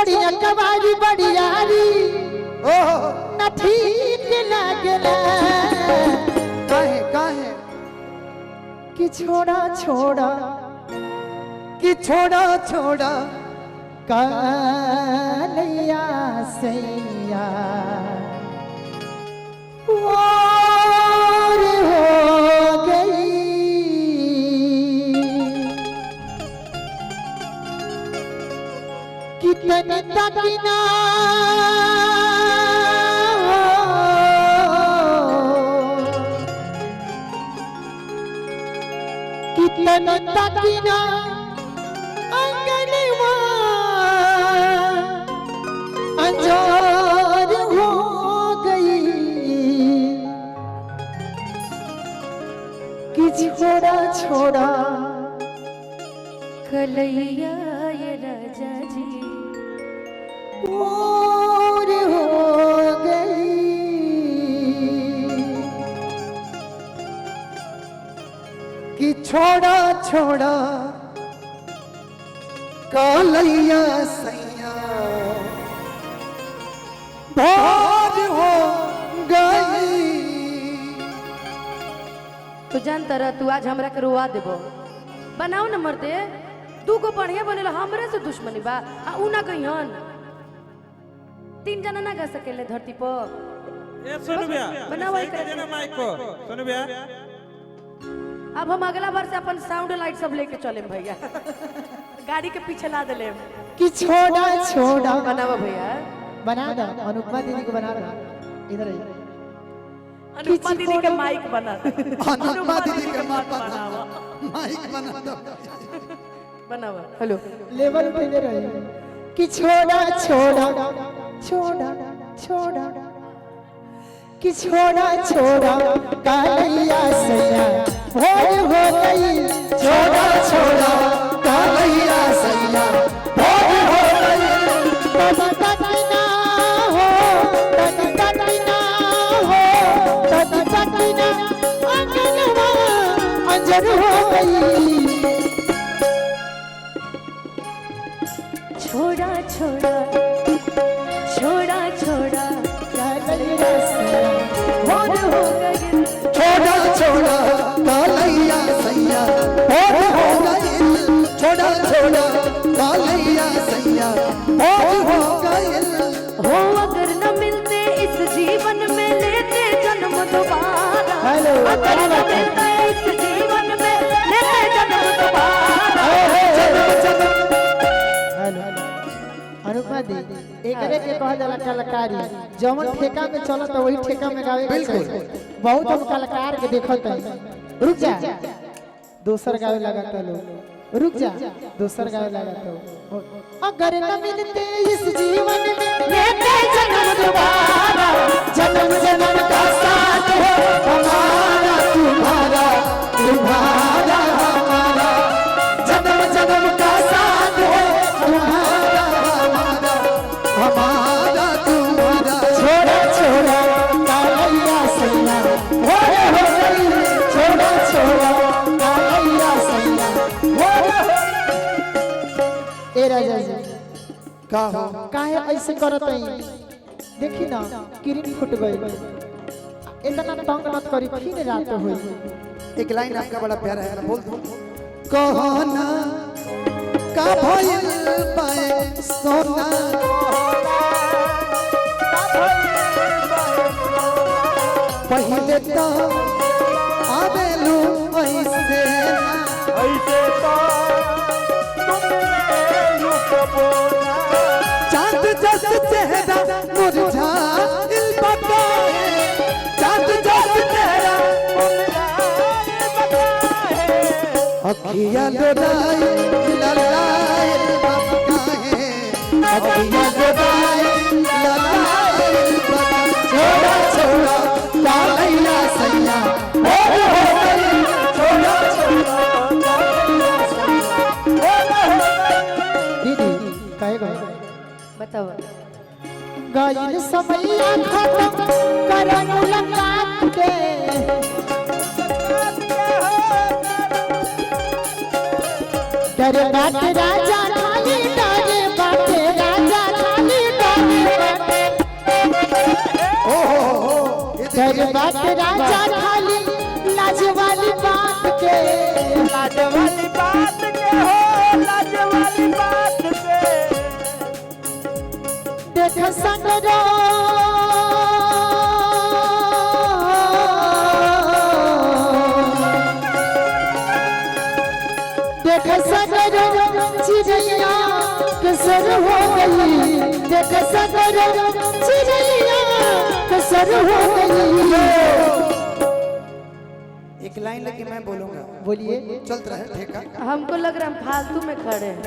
छोड़िया कबारी बड़ियारी न ठीक लागला काहे काहे कि छोड़ा छोड़ा कि छोड़ा छोड़ा कालिया सैया और हो गई कितनी तकना कितनी तकना अंगनवा अंजार हो गई कि छोड़ा छोड़ा कलैया ये राजा जी और हो गई कि छोड़ा छोड़ा कालैया सैया भोर हो गई। तो जानता रह तू आज हमरा के रुआ देबो बनाओ न मरते तू को बढ़िया बनेला हमरे से दुश्मनी बा आ उ ना कहियन तीन जना ना गा सकेले धरती पर ए सुन भैया बनाओ सही कर देना माइक को सुन भैया अब हम अगला बार से अपन साउंड लाइट सब लेके चले भैया गाड़ी के पीछे ला देले कि छोड़ा छोड़ा बनावा भैया बना दो अनुपमा दीदी को बना दो इधर अनुपमा दीदी के माइक बना दे अनुपमा दीदी के माइक बना दो बनावा हेलो लेवल पे ले रहे कि छोड़ा छोड़ा छोड़ा छोड़ा कि छोड़ा छोड़ा कालिया सैया भोर हो गई छोड़ा छोड़ा कालैया सैया भोर हो गई। तब तक ना हो तब तक ना हो तब तक ना अंगनवा अंजर हो गई छोड़ा छोड़ा छोड़ा छोड़ा कालिया सैया भोर हो गई छोड़ा छोड़ा कालैया सैया भोर हो गई। छोड़ा छोड़ा कालैया सैया भोर हो गई। हो अगर न मिलते इस जीवन में लेते जन्म दोबारा हेलो अगर न मिलते इस जीवन में लेते जन्म दोबारा हेलो अनुपमा दी एकरे के कहा जाला कलाकारी जवन ठेका में चलत वही ठेका में गावे के चाहिए बहुत हम कलाकार के देखत है रुक जा दूसर गावे लगाता लोग रुक जा दूसर गावे लगाता हो अगर न मिलते इस जीवन में लेते जन्म दोबारा जन्म जन्म का साथ हो हमारा तुम्हारा तुम्हारा हमारा जन्म जन्म का साथ है तुम्हारा हमारा हमारा तुम्हारा। छोड़ा छोड़ा कालिया सैया भोर हो गई छोड़ा छोड़ा कालिया सैया भोर हो ए राजा जी का हो काहे ऐसे करत है देखी ना किरण फुट गई इतना तंग मत करी फिर रात होई एक लाइन आपका बड़ा प्यारा है ना बोल दो कहना का भइल पाए सोना पहिले तो आवेलू ऐसे चांद जस चेहरा मुरझाइल बताए चांद जस चेहरा अखियां लोराई ललाई बकाए अखियां लोराई ललाई बकाए। छोड़ा छोड़ा कालैया सैया भोर हो गई। छोड़ा छोड़ा कालैया सैया भोर हो गई। दीदी काहे गए बताओ गइल समैया खत्म कर मुलाकात के डरे बाटे राजा खाली डरे बाटे राजा बात राजा खाली लाज वाली बात के लाज वाली बात के हो, लाज वाली बात के। देख सगरो देख सगरो चिड़ैया कसर हो गई, देख सगरो चिड़ैया कसर हो गई। एक लाइन लेके मैं बोलूंगा, बोलिए। चलता रहे ठेका। हमको लग रहा है हम फालतू में खड़े हैं।